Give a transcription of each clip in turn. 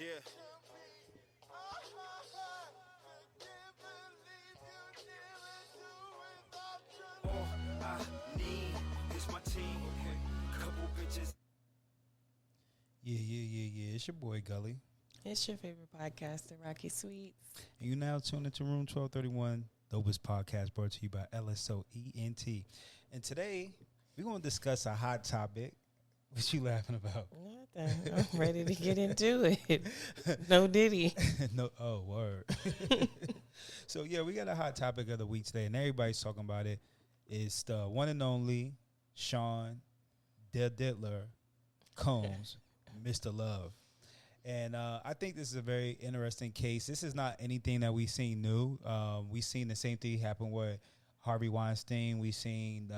Yeah. All I need is my team. Couple bitches. Yeah. It's your boy Gully. It's your favorite podcaster, Rocky Sweets. And you now tune into Room 1231, dopest podcast brought to you by LSOENT. And today, we're going to discuss a hot topic. What you laughing about? Nothing. I'm ready to get into it. No Diddy. No, oh, word. So, yeah, we got a hot topic of the week today, and everybody's talking about it. It's the one and only Sean Diddler Combs, Mr. Love. And I think this is a very interesting case. This is not anything that we've seen new. We've seen the same thing happen with Harvey Weinstein. We've seen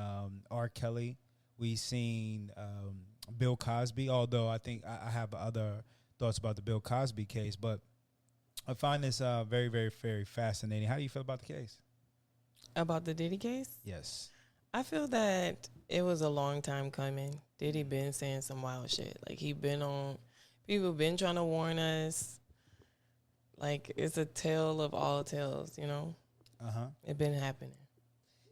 R. Kelly. We've seen Bill Cosby, although I think I have other thoughts about the Bill Cosby case. But I find this very, very, very fascinating. How do you feel about the case? About the Diddy case? Yes. I feel that it was a long time coming. Diddy been saying some wild shit. Like, people been trying to warn us. Like, it's a tale of all tales, you know? Uh-huh. It been happening.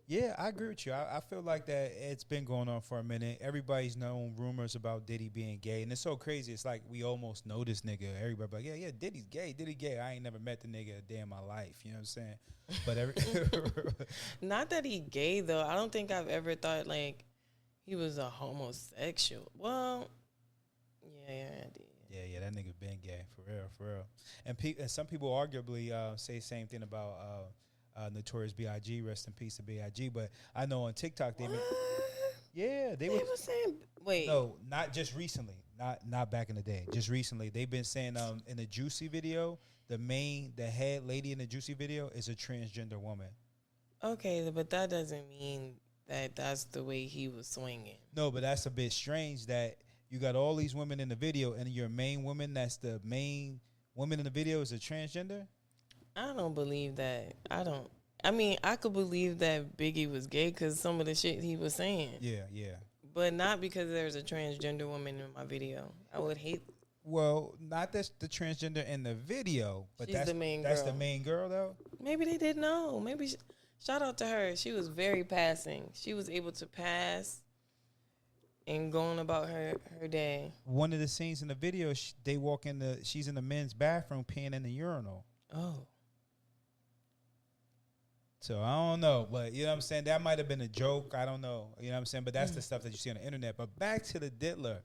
Yeah, I agree with you. I feel like that it's been going on for a minute. Everybody's known rumors about Diddy being gay, and it's so crazy. It's like we almost know this nigga. Everybody like, yeah, Diddy's gay. Diddy gay. I ain't never met the nigga a day in my life. You know what I'm saying? But Not that he gay, though. I don't think I've ever thought, like, he was a homosexual. Well, yeah, I did. Yeah, that nigga been gay for real. And some people arguably say the same thing about Notorious B.I.G. Rest in peace to B.I.G. But I know on TikTok they They were saying, wait. No, not just recently. Not back in the day. Just recently, they've been saying in the Juicy video, the head lady in the Juicy video is a transgender woman. Okay, but that doesn't mean that that's the way he was swinging. No, but that's a bit strange that you got all these women in the video, and your main woman, that's the main woman in the video, is a transgender? I don't believe that. I mean, I could believe that Biggie was gay because some of the shit he was saying. Yeah. But not because there's a transgender woman in my video. I would hate. Well, not that's the transgender in the video, but She's the main that's girl. the main girl, though? Maybe they didn't know. Shout out to her. She was very passing. She was able to pass and going about her day. One of the scenes in the video, she's in the men's bathroom peeing in the urinal. Oh. So I don't know, but you know what I'm saying? That might have been a joke. I don't know. You know what I'm saying? But that's the stuff that you see on the internet. But back to the Diddler.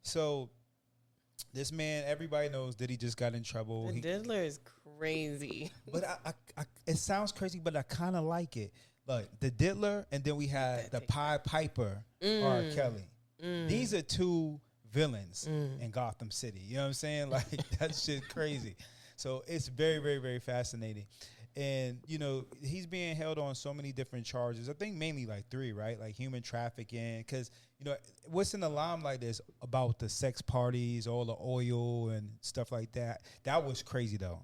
So this man, everybody knows that he just got in trouble. The Diddler is crazy. But it sounds crazy, but I kind of like it. Like the Diddler, and then we had the Pied Piper, R. Kelly. These are two villains in Gotham City. You know what I'm saying? Like, that shit crazy. So it's very, very, very fascinating. And, you know, he's being held on so many different charges. I think mainly like 3, right? Like human trafficking. Because, you know, what's in the limelight is about the sex parties, all the oil and stuff like that. That was crazy, though.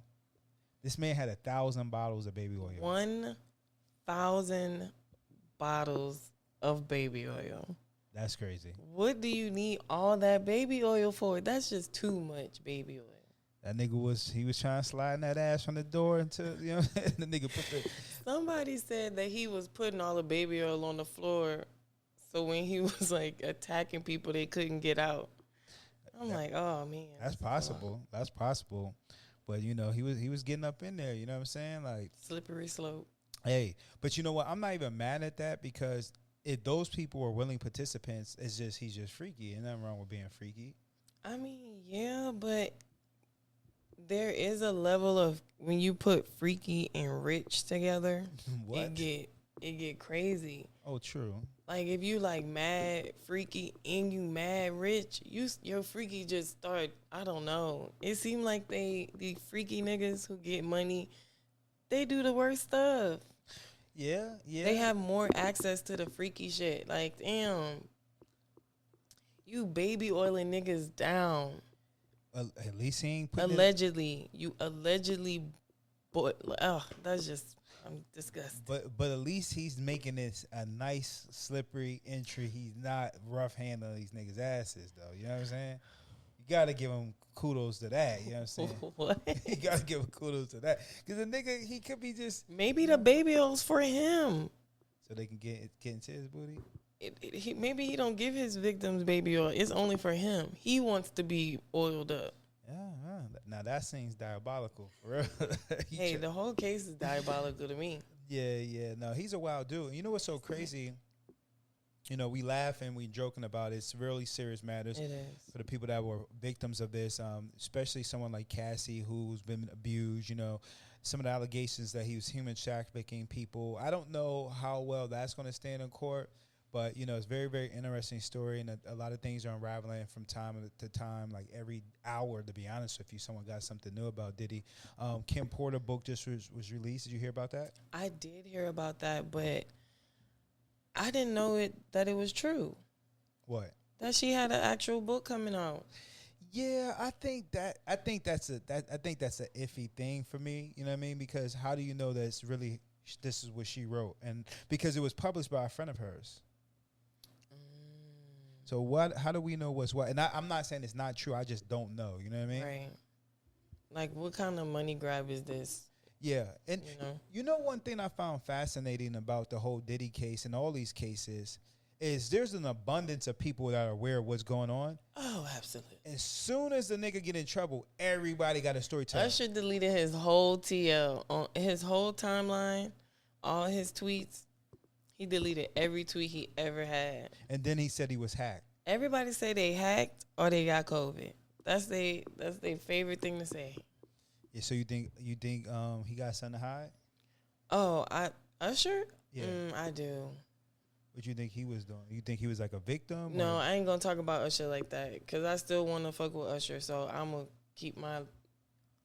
This man had 1,000 bottles of baby oil. 1,000 bottles of baby oil. That's crazy. What do you need all that baby oil for? That's just too much baby oil. That nigga was trying to slide that ass from the door into, you know, the nigga put the... Somebody said that he was putting all the baby oil on the floor, so when he was, like, attacking people, they couldn't get out. I'm like, oh, man. That's possible. That's possible. But, you know, he was getting up in there, you know what I'm saying? Like, slippery slope. Hey, but you know what? I'm not even mad at that because if those people were willing participants, he's just freaky. Ain't nothing wrong with being freaky. I mean, yeah, but... there is a level of when you put freaky and rich together, what? it get crazy. Oh, true. Like if you like mad freaky and you mad rich, your freaky just start. I don't know. It seemed like the freaky niggas who get money, they do the worst stuff. Yeah. They have more access to the freaky shit. Like damn, you baby oiling niggas down. At least he ain't allegedly. That's just I'm disgusted. But at least he's making this a nice slippery entry. He's not rough handling these niggas' asses though. You know what I'm saying? You gotta give him kudos to that. You know what I'm saying? What? You gotta give him kudos to that because the nigga he could be just Maybe the baby oil's for him. so they can get into his booty. Maybe he don't give his victims baby oil. It's only for him. He wants to be oiled up. Yeah, now that seems diabolical for real. Hey, the whole case is diabolical to me. Yeah. No, he's a wild dude. You know what's so crazy? You know, we laugh and we joking about it. It's really serious matters It is. for the people that were victims of this, especially someone like Cassie who's been abused. You know, some of the allegations that he was human trafficking people. I don't know how well that's going to stand in court, but, you know, it's a very, very interesting story, and a lot of things are unraveling from time to time, like every hour, to be honest with you. Someone got something new about Diddy. Kim Porter book just was released. Did you hear about that? I did hear about that, but I didn't know that it was true. What? That she had an actual book coming out. Yeah, I think that's a iffy thing for me. You know what I mean? Because how do you know that it's really this is what she wrote? And because it was published by a friend of hers. So what? How do we know what's what? And I'm not saying it's not true. I just don't know. You know what I mean? Right. Like, what kind of money grab is this? Yeah, and You know? one thing I found fascinating about the whole Diddy case and all these cases is there's an abundance of people that are aware of what's going on. Oh, absolutely. As soon as the nigga get in trouble, everybody got a story to tell. Usher deleted his whole TL on his whole timeline, all his tweets. He deleted every tweet he ever had. And then he said he was hacked. Everybody say they hacked or they got COVID. That's their favorite thing to say. Yeah, so you think he got something to hide? Oh, Usher? Yeah. I do. What you think he was doing? You think he was like a victim? No, or? I ain't gonna talk about Usher like that because I still want to fuck with Usher. So I'm gonna keep my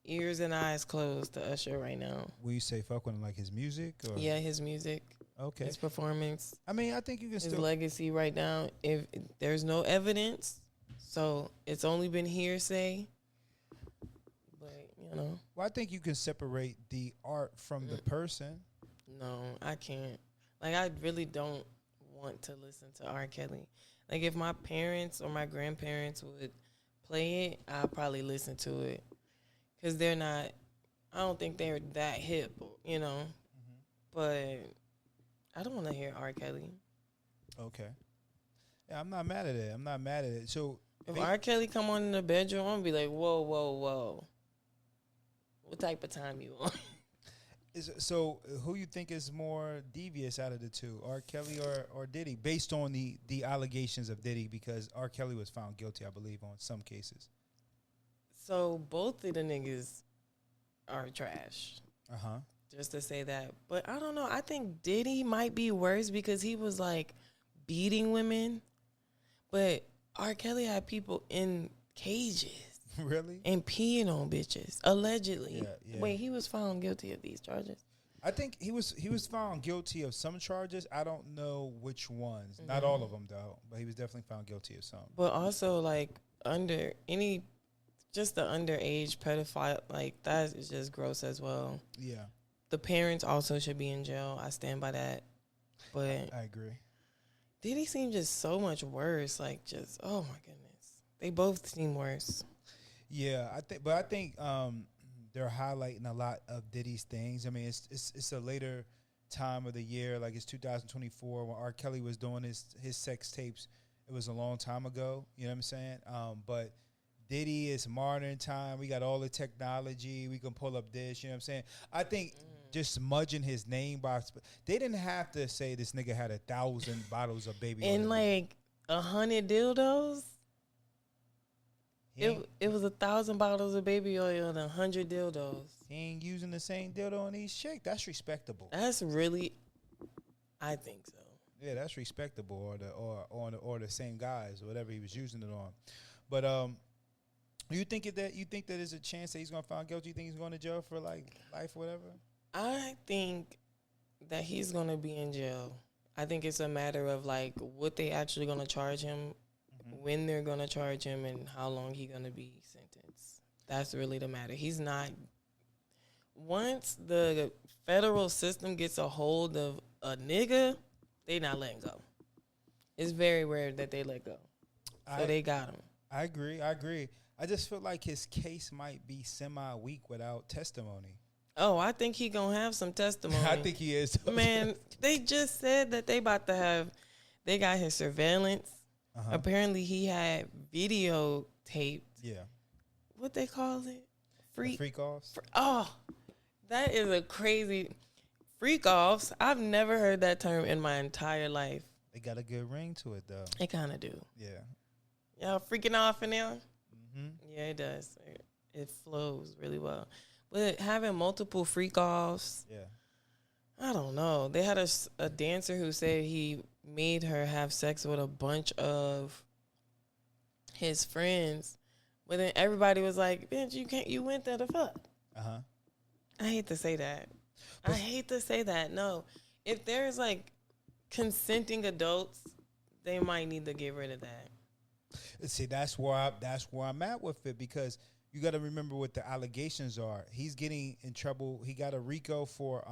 ears and eyes closed to Usher right now. When you say fuck with him, like his music? Or? Yeah, his music, Okay. his performance, I mean, I think you can his still. legacy right now. If there's no evidence, so it's only been hearsay. But you know, Well, I think you can separate the art from the person. no, I can't. Like, I really don't want to listen to R. Kelly. Like, if my parents or my grandparents would play it, I'll probably listen to it. Because they're not, I don't think they're that hip, you know. But I don't want to hear R. Kelly. Okay. Yeah, I'm not mad at it. So If R. Kelly come on in the bedroom, I'm going to be like, whoa, whoa, whoa. What type of time you on? So who you think is more devious out of the two, R. Kelly or Diddy, based on the allegations of Diddy? Because R. Kelly was found guilty, I believe, on some cases. So both of the niggas are trash. Uh-huh. Just to say that. But I don't know. I think Diddy might be worse because he was like beating women. But R. Kelly had people in cages. Really? And peeing on bitches, allegedly. Yeah. Wait, he was found guilty of these charges? I think he was found guilty of some charges. I don't know which ones. Not all of them, though. But he was definitely found guilty of some. But also, like, just the underage pedophile, like, that is just gross as well. Yeah. The parents also should be in jail. I stand by that. But I agree. Diddy seemed just so much worse. Like, just, oh my goodness. They both seem worse. Yeah, I think they're highlighting a lot of Diddy's things. I mean, it's a later time of the year, like it's 2024 when R. Kelly was doing his sex tapes. It was a long time ago. You know what I'm saying? But Diddy is modern time. We got all the technology. We can pull up this. You know what I'm saying? I think just smudging his name box. They didn't have to say this nigga had 1,000 bottles of baby oil. And like 100 dildos. It was 1,000 bottles of baby oil and 100 dildos. He ain't using the same dildo on each chick. That's respectable. That's really, I think so. Yeah, that's respectable. Or the same guys, whatever he was using it on. But you think that there's a chance that he's gonna find guilty? You think he's going to jail for like life or whatever? I think that he's gonna be in jail. I think it's a matter of like what they actually gonna charge him, when they're gonna charge him, and how long he's gonna be sentenced. That's really the matter. He's not. Once the federal system gets a hold of a nigga, they not letting go. It's very rare that they let go. So they got him. I agree. I just feel like his case might be semi-weak without testimony. Oh, I think he gonna have some testimony. I think he is. Man, they just said that they about to have. They got his surveillance. Uh-huh. Apparently, he had video taped. Yeah. What they call it? Freak offs. Oh, that is a crazy freak offs. I've never heard that term in my entire life. They got a good ring to it, though. They kind of do. Yeah. Y'all freaking off in there? Mm-hmm. Yeah, it does. It flows really well. But having multiple freak offs, Yeah. I don't know. They had a dancer who said he made her have sex with a bunch of his friends, but then everybody was like, "Bitch, you went there to fuck." Uh-huh. I hate to say that. I hate to say that. No, if there's like consenting adults, they might need to get rid of that. See, that's where I'm at with it, because you got to remember what the allegations are. He's getting in trouble. He got a RICO for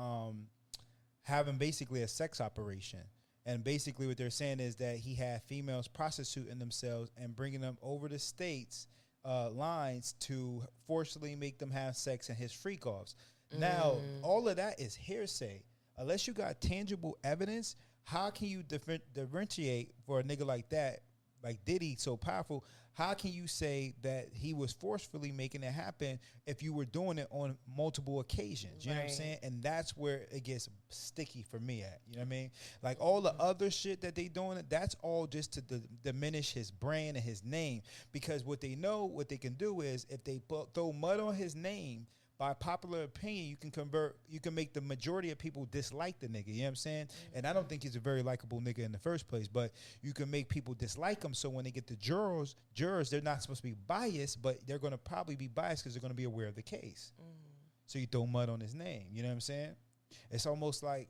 having basically a sex operation. And basically what they're saying is that he had females prostituting themselves and bringing them over the states lines to forcibly make them have sex in his freak offs. Now, all of that is hearsay. Unless you got tangible evidence, how can you differentiate for a nigga like that, like Diddy, so powerful? How can you say that he was forcefully making it happen if you were doing it on multiple occasions? You know what I'm saying? And that's where it gets sticky for me at. You know what I mean? Like all the other shit that they doing, that's all just to diminish his brand and his name. Because what they know, what they can do is if they throw mud on his name, by popular opinion, you can make the majority of people dislike the nigga. You know what I'm saying? And I don't think he's a very likable nigga in the first place, but you can make people dislike him. So when they get the jurors, they're not supposed to be biased, but they're going to probably be biased because they're going to be aware of the case. So you throw mud on his name. You know what I'm saying? It's almost like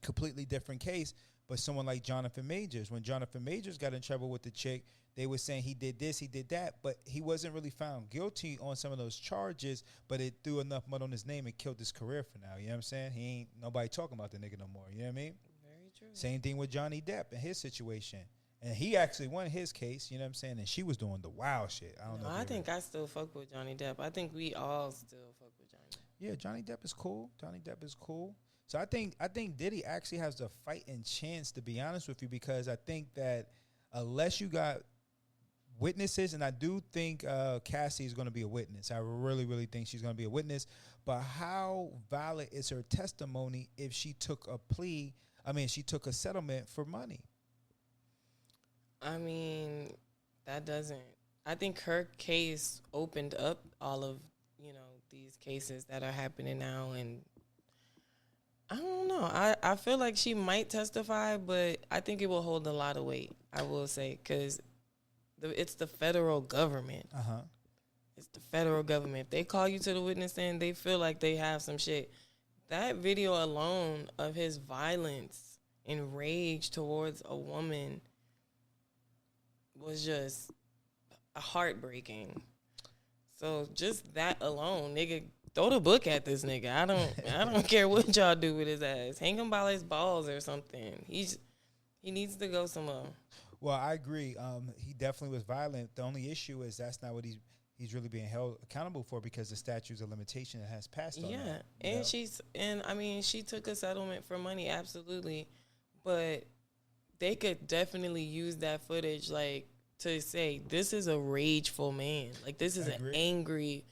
completely different case. But someone like Jonathan Majors, when Jonathan Majors got in trouble with the chick, they were saying he did this, he did that, but he wasn't really found guilty on some of those charges, but it threw enough mud on his name and killed his career for now. You know what I'm saying? He ain't nobody talking about the nigga no more. You know what I mean? Very true. Same thing with Johnny Depp in his situation. And he actually won his case, you know what I'm saying? And she was doing the wild shit. I don't know. I think I still fuck with Johnny Depp. I think we all still fuck with Johnny Depp. Yeah, Johnny Depp is cool. Johnny Depp is cool. So I think Diddy actually has a fighting chance, to be honest with you, because I think that unless you got witnesses, and I do think Cassie is going to be a witness. I really, really think she's going to be a witness. But how valid is her testimony if she took a plea? I mean, she took a settlement for money. I mean, that doesn't. I think her case opened up all of these cases that are happening now, and I don't know. I feel like she might testify, but I think it will hold a lot of weight. I will say, because it's the federal government. It's the federal government. If they call you to the witness stand, they feel like they have some shit. That video alone of his violence and rage towards a woman was just heartbreaking. So just that alone, nigga, throw the book at this nigga. I don't care what y'all do with his ass. Hang him by his balls or something. He needs to go somewhere. Well, I agree. He definitely was violent. The only issue is that's not what he's really being held accountable for, because the statute of limitation has passed on that. And she took a settlement for money, absolutely. But they could definitely use that footage, like, to say this is a rageful man. Like, this is an angry,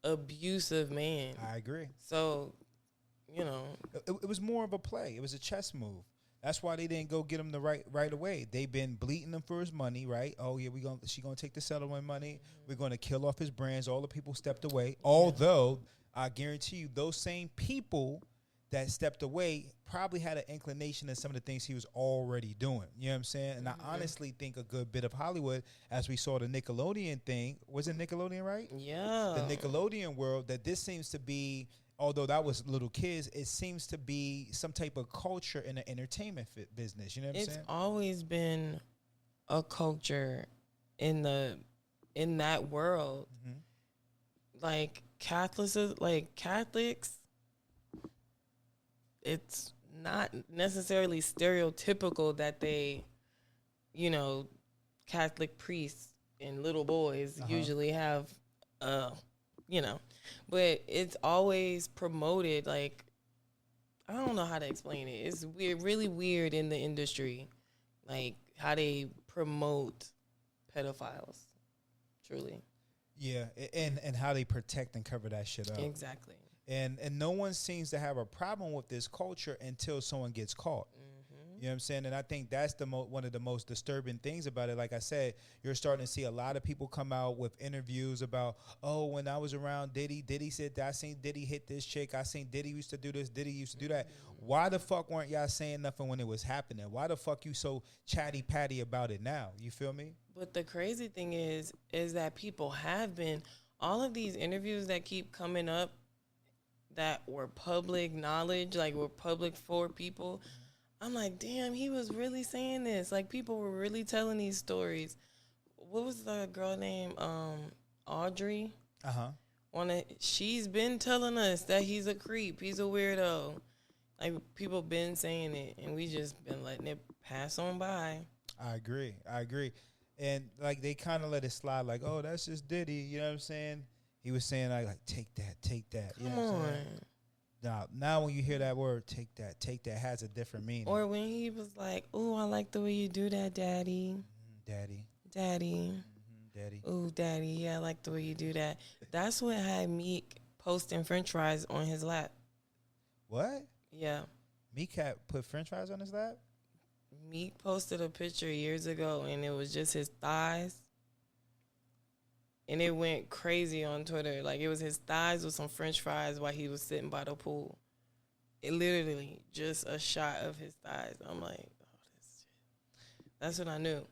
abusive man. I agree. So, it was more of a play. It was a chess move. That's why they didn't go get him the right away. They've been bleating him for his money, right? Oh yeah, she gonna take the settlement money. We're gonna kill off his brands. All the people stepped away. Although I guarantee you, those same people that stepped away probably had an inclination in some of the things he was already doing. You know what I'm saying? And I honestly think a good bit of Hollywood, as we saw the Nickelodeon thing, was it Nickelodeon, right? Yeah. The Nickelodeon world, that this seems to be, although that was little kids, it seems to be some type of culture in the entertainment business. You know what I'm saying? It's always been a culture in that world. Like Catholics, it's not necessarily stereotypical that they, Catholic priests and little boys usually have, you know, but it's always promoted. Like, I don't know how to explain it. It's weird, really weird in the industry, like how they promote pedophiles. Truly. Yeah, and how they protect and cover that shit up. Exactly. And no one seems to have a problem with this culture until someone gets caught. You know what I'm saying? And I think that's the one of the most disturbing things about it. Like I said, you're starting to see a lot of people come out with interviews about, oh, when I was around Diddy said that I seen Diddy hit this chick. I seen Diddy used to do this. Diddy used to do that. Why the fuck weren't y'all saying nothing when it was happening? Why the fuck you so chatty-patty about it now? You feel me? But the crazy thing is that people have been, all of these interviews that keep coming up that were public knowledge, like were public for people, I'm like, damn, he was really saying this. Like, people were really telling these stories. What was the girl name? Audrey? She's been telling us that he's a creep. He's a weirdo. Like, people been saying it, and we just been letting it pass on by. I agree. And, like, they kind of let it slide, like, oh, that's just Diddy. You know what I'm saying? He was saying, like take that. You know what I'm saying? Now when you hear that word, take that has a different meaning. Or when he was like, "Ooh, I like the way you do that, Daddy." Daddy. Daddy. Ooh, Daddy. Yeah, I like the way you do that. That's what had Meek posting French fries on his lap. What? Yeah. Meek had put French fries on his lap? Meek posted a picture years ago, and it was just his thighs. And it went crazy on Twitter. Like, it was his thighs with some French fries while he was sitting by the pool. It literally just a shot of his thighs. I'm like, oh, this shit. That's when I knew.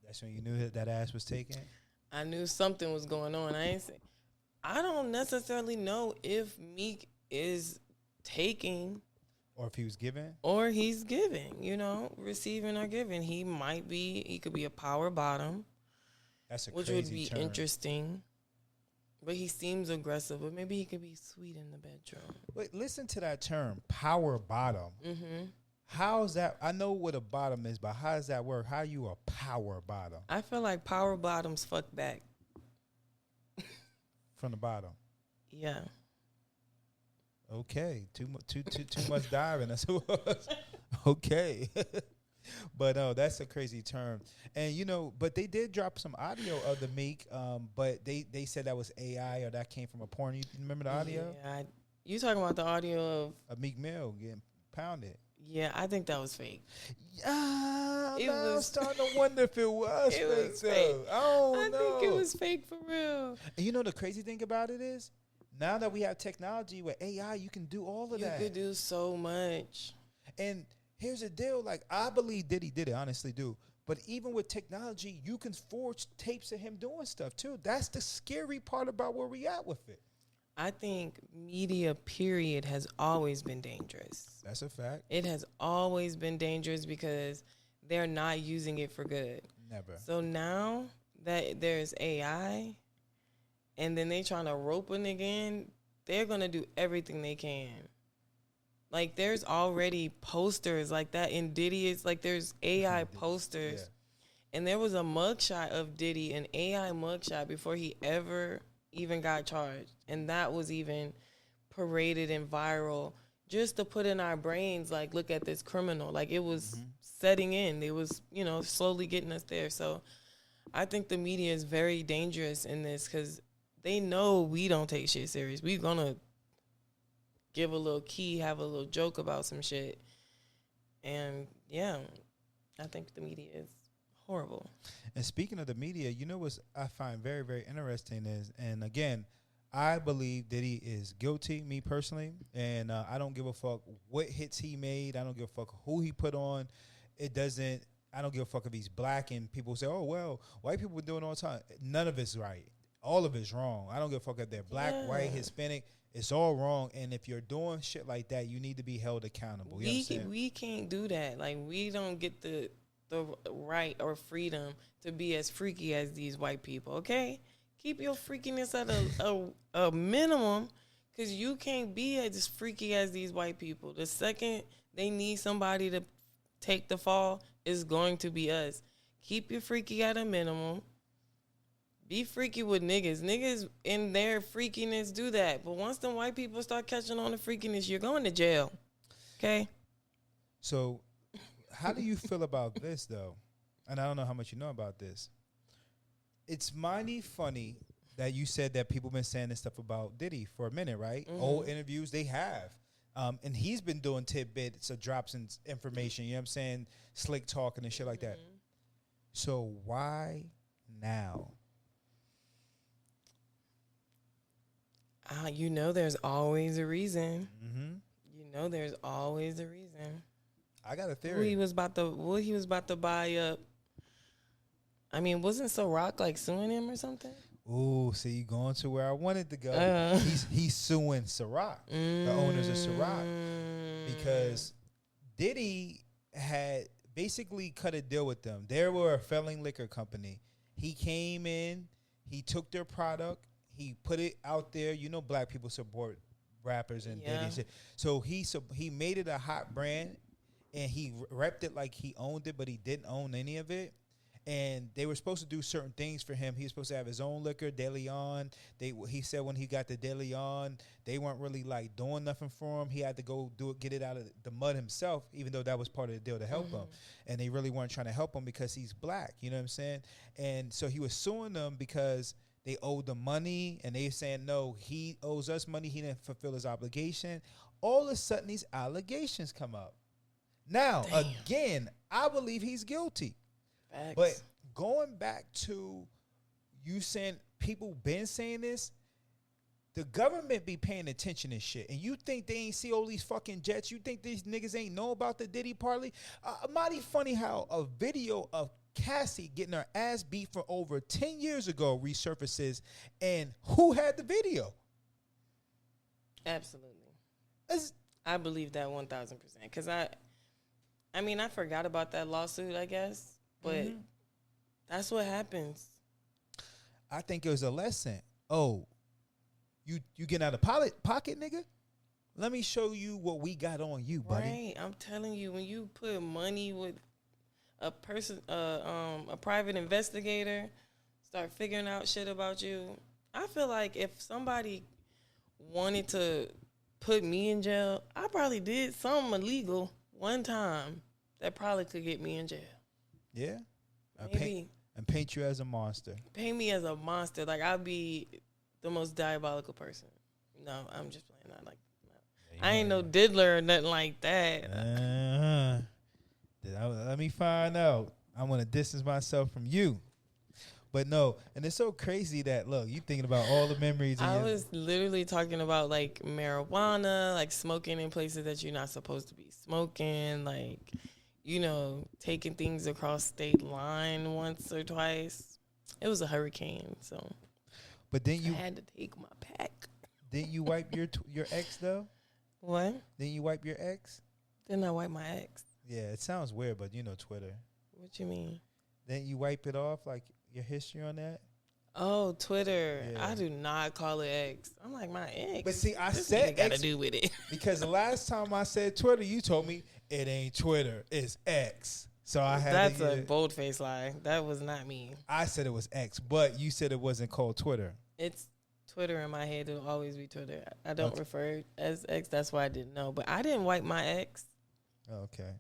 That's when you knew that ass was taken? I knew something was going on. I don't necessarily know if Meek is taking. Or if he was giving. Or he's giving, receiving or giving. He could be a power bottom. That's a which crazy would be term. Interesting. But he seems aggressive, but maybe he could be sweet in the bedroom. Wait, listen to that term, power bottom. How's that? I know what a bottom is, but how does that work? How are you a power bottom? I feel like power bottoms fuck back. From the bottom? Yeah. Okay. Too much diving. That's what it was. Okay. But that's a crazy term. And, but they did drop some audio of the Meek, but they said that was AI or that came from a porn. You remember the audio? Yeah. You talking about the audio of a Meek Mill getting pounded. Yeah, I think that was fake. I'm starting to wonder if it was fake. I think it was fake for real. And the crazy thing about it is, now that we have technology with AI, you can do all of that. You could do so much. And here's the deal. Like, I believe Diddy did it, honestly do. But even with technology, you can forge tapes of him doing stuff, too. That's the scary part about where we at with it. I think media, period, has always been dangerous. That's a fact. It has always been dangerous because they're not using it for good. Never. So now that there's AI and then they trying to rope a nigga in, they're going to do everything they can. Like, there's already posters like that in Diddy. It's like there's AI posters. Yeah. And there was a mugshot of Diddy, an AI mugshot, before he ever even got charged. And that was even paraded and viral just to put in our brains, like, look at this criminal. Like, it was setting in. It was, slowly getting us there. So I think the media is very dangerous in this because they know we don't take shit serious. We're going to give a little key, have a little joke about some shit. And, yeah, I think the media is horrible. And speaking of the media, what I find very, very interesting is, and again, I believe Diddy is guilty, me personally, and I don't give a fuck what hits he made. I don't give a fuck who he put on. I don't give a fuck if he's black and people say, oh, well, white people do it all the time. None of it's right. All of it's wrong. I don't give a fuck if they're black, white, Hispanic. It's all wrong. And if you're doing shit like that, you need to be held accountable. We can't do that. Like, we don't get the right or freedom to be as freaky as these white people, okay? Keep your freakiness at a minimum, because you can't be as freaky as these white people. The second they need somebody to take the fall, is going to be us. Keep your freaky at a minimum Be freaky with niggas. Niggas in their freakiness do that. But once them white people start catching on the freakiness, you're going to jail. Okay? So, how do you feel about this, though? And I don't know how much you know about this. It's mighty funny that you said that people been saying this stuff about Diddy for a minute, right? Mm-hmm. Old interviews, they have. And he's been doing tidbits of drops and information, you know what I'm saying? Slick talking and shit like that. So why now? You know there's always a reason. Mm-hmm. You know there's always a reason. I got a Who theory. he was about to buy up. I mean, wasn't Ciroc like suing him or something? Ooh, see, you going to where I wanted to go. He's suing Ciroc, the owners of Ciroc, because Diddy had basically cut a deal with them. They were a failing liquor company. He came in, he took their product, he put it out there. You know, black people support rappers and Diddy shit. So he made it a hot brand, and he repped it like he owned it, but he didn't own any of it. And they were supposed to do certain things for him. He was supposed to have his own liquor, De Leon. He said when he got the De Leon, they weren't really like doing nothing for him. He had to go get it out of the mud himself, even though that was part of the deal to help him. And they really weren't trying to help him because he's black. You know what I'm saying? And so he was suing them because they owed the money, and they saying, no, he owes us money. He didn't fulfill his obligation. All of a sudden, these allegations come up. Now, again, I believe he's guilty. Facts. But going back to you saying people been saying this, the government be paying attention and shit. And you think they ain't see all these fucking jets? You think these niggas ain't know about the Diddy party? Mighty funny how a video of Cassie getting her ass beat for over 10 years ago resurfaces, and who had the video? Absolutely. I believe that 1,000%. Because I mean, I forgot about that lawsuit, I guess. But that's what happens. I think it was a lesson. Oh, you getting out of pocket, nigga? Let me show you what we got on you, buddy. Right. I'm telling you, when you put money with a person, a private investigator, start figuring out shit about you. I feel like if somebody wanted to put me in jail, I probably did something illegal one time that probably could get me in jail. Yeah. Paint you as a monster. Paint me as a monster. Like, I'd be the most diabolical person. No, I'm just playing. Not like, no. I ain't no diddler or nothing like that. Let me find out. I want to distance myself from you. But no, and it's so crazy that, look, you thinking about all the memories. I was literally talking about, like, marijuana, like, smoking in places that you're not supposed to be smoking, like, you know, taking things across state line once or twice. It was a hurricane, so. But then you I had to take my pack. Didn't you wipe your ex though? What? Didn't you wipe your ex? Didn't I wipe my ex? Yeah, it sounds weird, but you know Twitter. What you mean? Didn't you wipe it off, like your history on that? Oh, Twitter. Yeah. I do not call it ex. I'm like, my ex. But see, I this said got to ex do with it. because the last time I said Twitter, you told me it ain't Twitter, it's X. So I had That's a bold-faced lie. That was not me. I said it was X, but you said it wasn't called Twitter. It's Twitter in my head. It'll always be Twitter. I don't refer as ex. That's why I didn't know. But I didn't wipe my ex. Okay.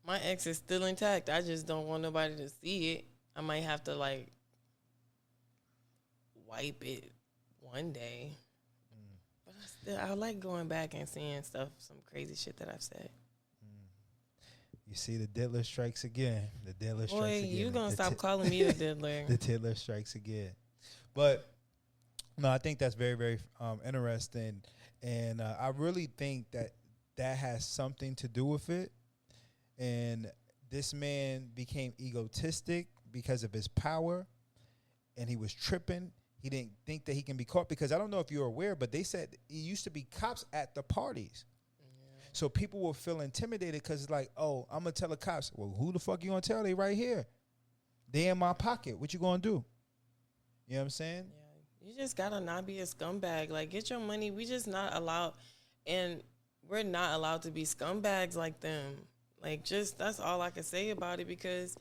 My ex is still intact. I just don't want nobody to see it. I might have to, like, wipe it one day. But I like going back and seeing some crazy shit that I've said. You see, the Diddler strikes again. The Diddler strikes again. Boy, you gonna stop calling me the Diddler. The Diddler strikes again. But no, I think that's very, very interesting, and I really think that has something to do with it. And this man became egotistic because of his power, and he was tripping. He didn't think that he can be caught because I don't know if you're aware, but they said it used to be cops at the parties. So people will feel intimidated because it's like, oh, I'm going to tell the cops. Well, who the fuck you going to tell? They right here. They in my pocket. What you going to do? You know what I'm saying? Yeah. You just got to not be a scumbag. Like, get your money. We just not allowed. And we're not allowed to be scumbags like them. Like, just that's all I can say about it because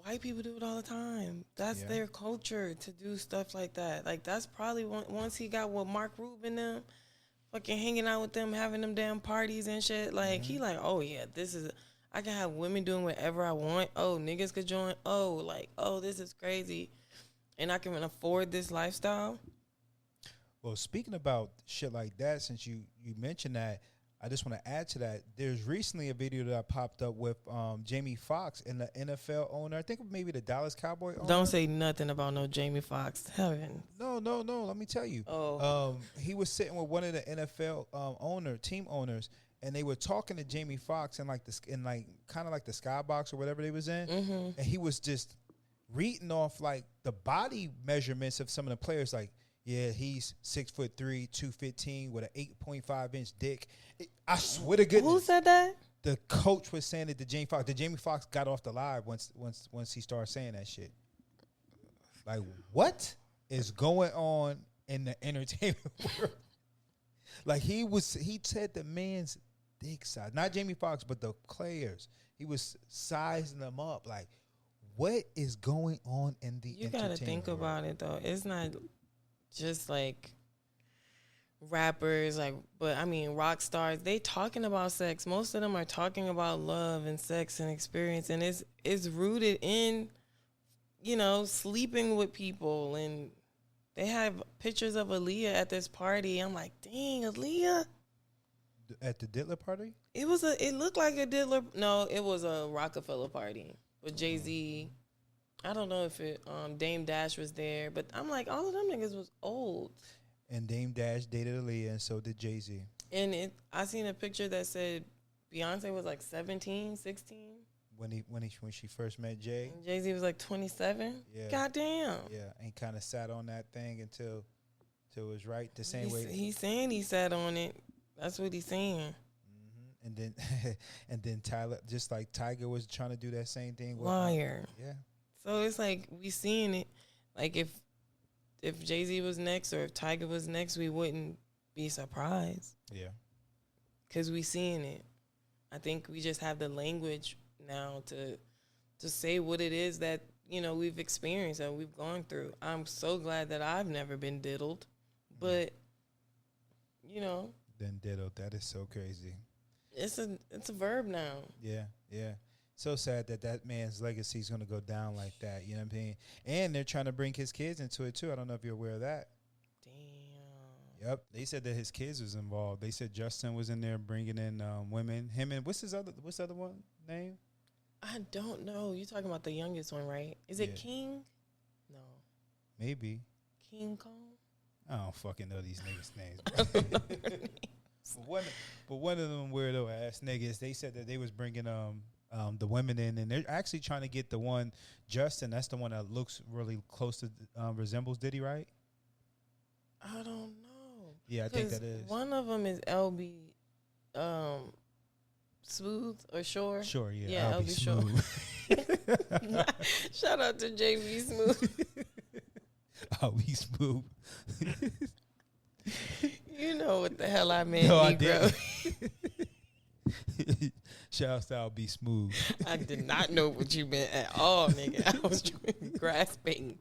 white people do it all the time. That's Yeah. their culture to do stuff like that. Like, that's probably once he got with Mark Rubin them, fucking hanging out with them, having them damn parties and shit. Like, he like, oh, yeah, I can have women doing whatever I want. Oh, niggas could join. Oh, like, oh, this is crazy. And I can afford this lifestyle. Well, speaking about shit like that, since you mentioned that, I just want to add to that. There's recently a video that popped up with Jamie Foxx and the NFL owner. I think maybe the Dallas Cowboy owner. Don't say nothing about no Jamie Foxx. Heaven. No. Let me tell you. Oh. He was sitting with one of the NFL team owners, and they were talking to Jamie Foxx in kind of like the skybox or whatever they was in, and he was just reading off like the body measurements of some of the players, like. Yeah, he's 6'3", 215 with an 8.5-inch dick. I swear to goodness. Who said that? The coach was saying it to Jamie Foxx. The Jamie Foxx got off the live once he started saying that shit. Like, what is going on in the entertainment world? Like, he said the man's dick size, not Jamie Foxx, but the players. He was sizing them up. Like, what is going on in the entertainment world? You gotta think about it though. It's not just like rappers, like, but I mean rock stars, they talking about sex. Most of them are talking about love and sex and experience, and it's rooted in, you know, sleeping with people. And they have pictures of Aaliyah at this party. I'm like, dang, Aaliyah at the Diddler party. It looked like a Diddler. No, it was a Rockefeller party with Jay-Z. I don't know if Dame Dash was there, but I'm like, all of them niggas was old. And Dame Dash dated Aaliyah, and so did Jay-Z. And I seen a picture that said Beyonce was like 17, 16. When she first met Jay. And Jay-Z was like 27. Yeah. Goddamn. Yeah, and kind of sat on that thing until it was right the same way. He's saying he sat on it. That's what he's saying. Mm-hmm. And then Tyler, just like Tiger was trying to do that same thing. Liar. Yeah. So it's like we seeing it. Like if Jay-Z was next or if Tiger was next, we wouldn't be surprised. Yeah. Because we seeing it. I think we just have the language now to say what it is that, you know, we've experienced and we've gone through. I'm so glad that I've never been diddled. But, you know. Been diddled. That is so crazy. It's a verb now. Yeah, yeah. So sad that man's legacy is going to go down like that. You know what I mean? And they're trying to bring his kids into it, too. I don't know if you're aware of that. Damn. Yep. They said that his kids was involved. They said Justin was in there bringing in women. Him and what's the other one name? I don't know. You're talking about the youngest one, right? Is it King? No. Maybe. King Kong? I don't fucking know these niggas' names. But one of them weirdo ass niggas, they said that they was bringing the women in, and they're actually trying to get the one Justin. That's the one that looks really close to resembles Diddy, right? I don't know. Yeah, I think that is. One of them is LB, Smooth or Shore. Sure, yeah. Yeah, LB Shore. Shout out to JB Smooth. LB Smooth. You know what the hell I meant, no, Negro. I did. Shouts to LB Smooth. I did not know what you meant at all, nigga. I was grasping.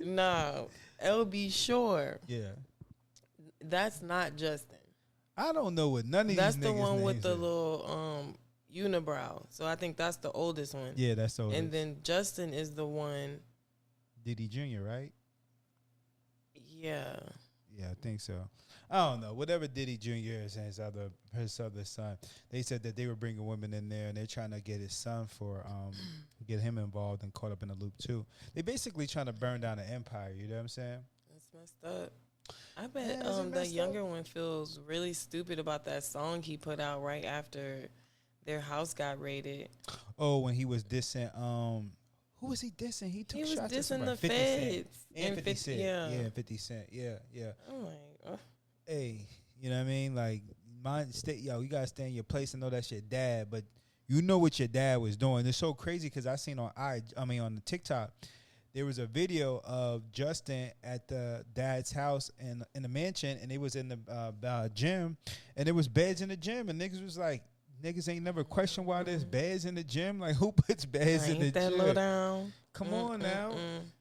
No, LB Shore. Yeah. That's not Justin. I don't know what none of these niggas That's the one with the are. little unibrow. So I think that's the oldest one. Yeah, that's the oldest. And then Justin is the one. Diddy Jr., right? Yeah. Yeah, I think so. I don't know. Whatever Diddy Jr. is and his other son, they said that they were bringing women in there and they're trying to get his son get him involved and caught up in the loop too. They basically trying to burn down the empire. You know what I'm saying? That's messed up. I bet the younger one feels really stupid about that song he put out right after their house got raided. Oh, when he was dissing, who was he dissing? He took shots at somebody. The feds. And 50 Cent. Yeah. Yeah, 50 Cent. Yeah, yeah. I'm like, hey, you know what I mean? Like, you gotta stay in your place and know that's your dad, but you know what your dad was doing. It's so crazy because I seen on the TikTok, there was a video of Justin at the dad's house in the mansion, and it was in the gym, and there was beds in the gym, and niggas was like niggas ain't never questioned why there's beds in the gym. Like, who puts beds in the Ain't that gym? low down? Come on now.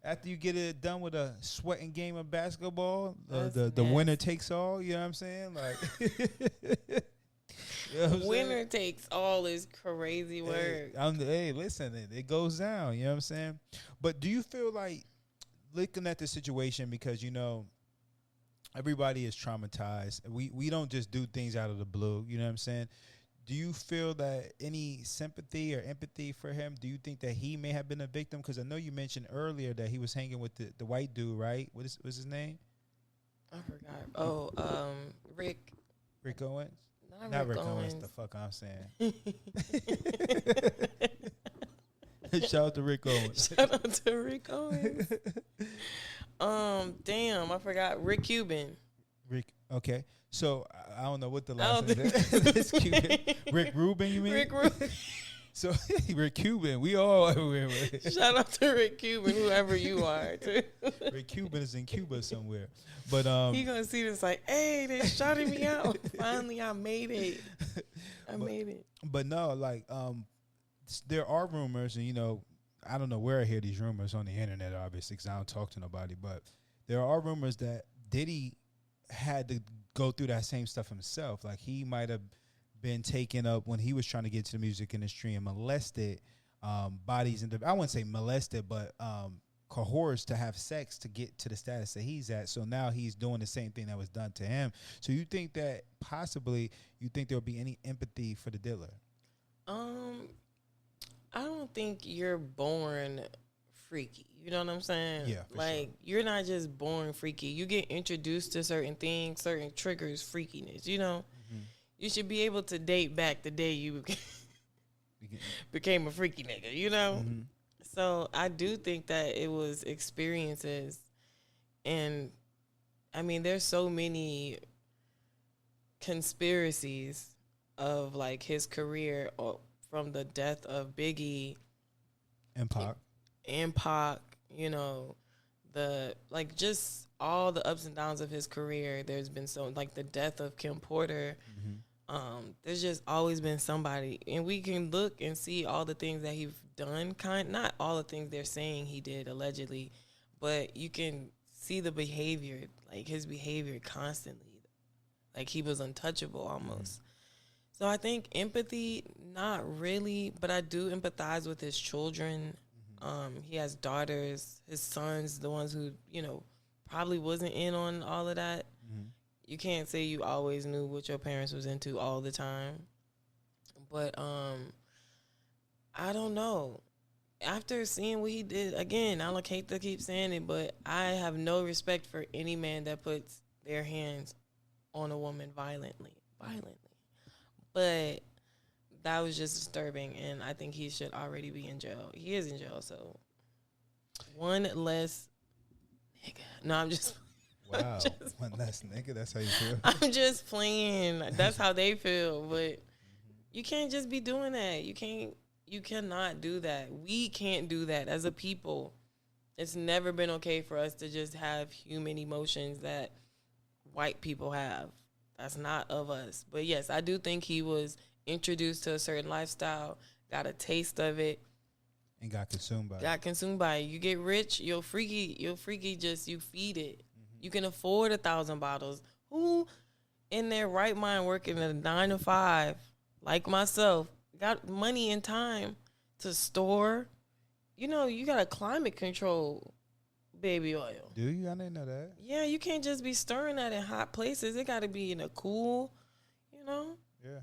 After you get it done with a sweating game of basketball, the winner takes all. You know what I'm saying? Like, you know what I'm winner saying? takes all is crazy word. Hey, listen, it goes down. You know what I'm saying? But do you feel like, looking at the situation, because you know everybody is traumatized. We don't just do things out of the blue. You know what I'm saying? Do you feel that any sympathy or empathy for him? Do you think that he may have been a victim? Because I know you mentioned earlier that he was hanging with the white dude, right? What's his name? I forgot. Oh, Rick. Rick Owens? Not Rick Owens. Owens. The fuck I'm saying. Shout out to Rick Owens. Shout out to Rick Owens. Damn, I forgot. Rick Cuban. Rick. Okay. So I don't know what the I last don't name is. Cuban. Rick Rubin, you mean? Rick Rubin. So Rick Cuban, we all everywhere. Shout out to Rick Cuban, whoever you are. Too. Rick Cuban is in Cuba somewhere, but he gonna see this like, hey, they shouting me out. Finally, I made it. I made it. But no, like there are rumors, and you know, I don't know where I hear these rumors on the internet, obviously, because I don't talk to nobody. But there are rumors that Diddy had to go through that same stuff himself. Like he might have been taken up when he was trying to get to the music industry and molested bodies, and I wouldn't say molested, but coerced to have sex to get to the status that he's at. So now he's doing the same thing that was done to him. So you think that possibly there'll be any empathy for the Diddler? I don't think you're born freaky. You know what I'm saying? Yeah, like you're not just born freaky. You get introduced to certain things, certain triggers, freakiness. You know, you should be able to date back the day you became a freaky nigga. You know, so I do think that it was experiences, and I mean, there's so many conspiracies of like his career from the death of Biggie and Pac, you know, just all the ups and downs of his career. There's been so like the death of Kim Porter. There's just always been somebody, and we can look and see all the things that he's done. Not all the things they're saying he did allegedly, but you can see the behavior, like his behavior constantly, like he was untouchable almost. So I think empathy, not really, but I do empathize with his children. He has daughters, his sons, the ones who, you know, probably wasn't in on all of that. You can't say you always knew what your parents was into all the time. But I don't know. After seeing what he did, again, I don't hate to keep saying it, but I have no respect for any man that puts their hands on a woman violently. But that was just disturbing, and I think he should already be in jail. He is in jail, so one less nigga. No, I'm just... Wow, one less nigga, that's how you feel? I'm just playing. That's how they feel, but you can't just be doing that. You cannot do that. We can't do that as a people. It's never been okay for us to just have human emotions that white people have. That's not of us. But yes, I do think he was introduced to a certain lifestyle, got a taste of it, and got consumed by it. You get rich, you're freaky, you feed it. You can afford 1,000 bottles. Who in their right mind working a 9 to 5, like myself, got money and time to store? You know, you got to climate control baby oil. Do you? I didn't know that. Yeah, you can't just be stirring that in hot places. It got to be in a cool, you know? Yeah.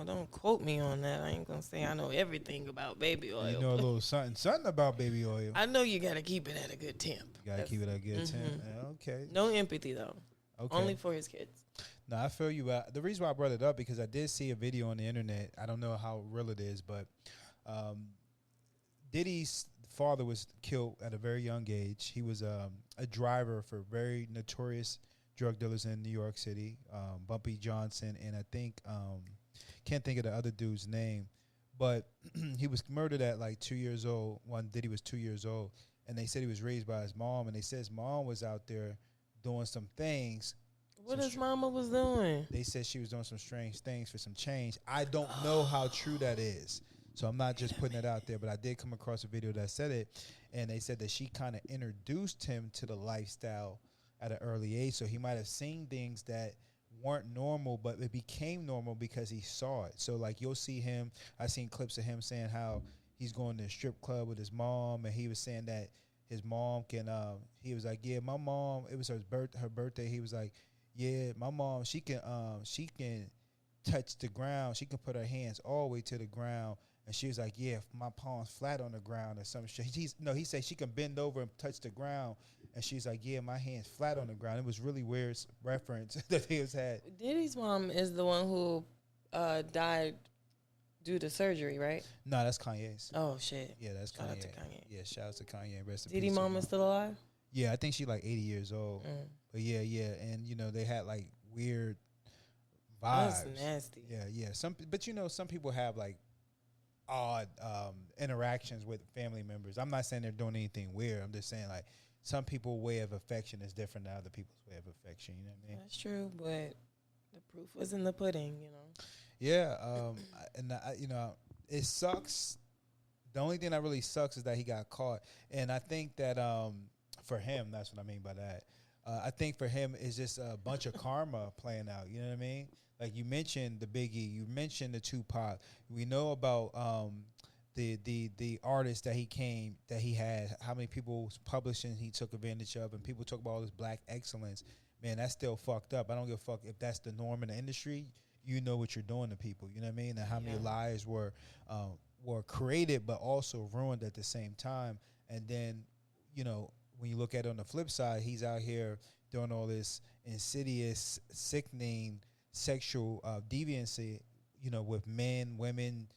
Don't quote me on that. I ain't going to say I know everything about baby oil. You know a little something about baby oil. I know you got to keep it at a good temp. You got to keep it at a good temp. Yeah, okay. No empathy, though. Okay. Only for his kids. No, I feel you. The reason why I brought it up, because I did see a video on the internet. I don't know how real it is, but Diddy's father was killed at a very young age. He was a driver for very notorious drug dealers in New York City, Bumpy Johnson, and I think can't think of the other dude's name, but he was murdered at like 2 years old. Diddy was 2 years old, and they said he was raised by his mom, and they said his mom was out there doing some things What his mama was doing? They said she was doing some strange things for some change. I don't know how true that is. So I'm not just putting it out there, but I did come across a video that said it, and they said that she kind of introduced him to the lifestyle at an early age. So he might have seen things that weren't normal, but it became normal because he saw it. So like you'll see him, I seen clips of him saying how he's going to a strip club with his mom, and he was saying that his mom can he was like, yeah, my mom, it was her birthday. He was like, yeah, my mom, she can touch the ground. She can put her hands all the way to the ground. And she was like, yeah, if my palm's flat on the ground or some shit. He said she can bend over and touch the ground. And she's like, yeah, my hand's flat on the ground. It was really weird reference that he was had. Diddy's mom is the one who died due to surgery, right? No, that's Kanye's. Oh, shit. Yeah, that's Shout Kanye. out to Kanye. Yeah, shout out to Kanye. Rest in Diddy peace, mom is still alive? Yeah, I think she like 80 years old. But yeah. And, they had like weird vibes. That's nasty. Yeah. But, some people have like odd interactions with family members. I'm not saying they're doing anything weird. I'm just saying like some people's way of affection is different than other people's way of affection. You know what I mean? That's true, but the proof was in the pudding, Yeah, it sucks. The only thing that really sucks is that he got caught, and I think that for him, that's what I mean by that. I think for him, it's just a bunch of karma playing out. You know what I mean? Like you mentioned the Biggie, you mentioned the Tupac. We know about the artists that he had, how many people publishing he took advantage of, and people talk about all this black excellence. Man, that's still fucked up. I don't give a fuck if that's the norm in the industry. You know what you're doing to people. You know what I mean? And how many lives were created but also ruined at the same time. And then, when you look at it on the flip side, he's out here doing all this insidious, sickening sexual deviancy, with men, women,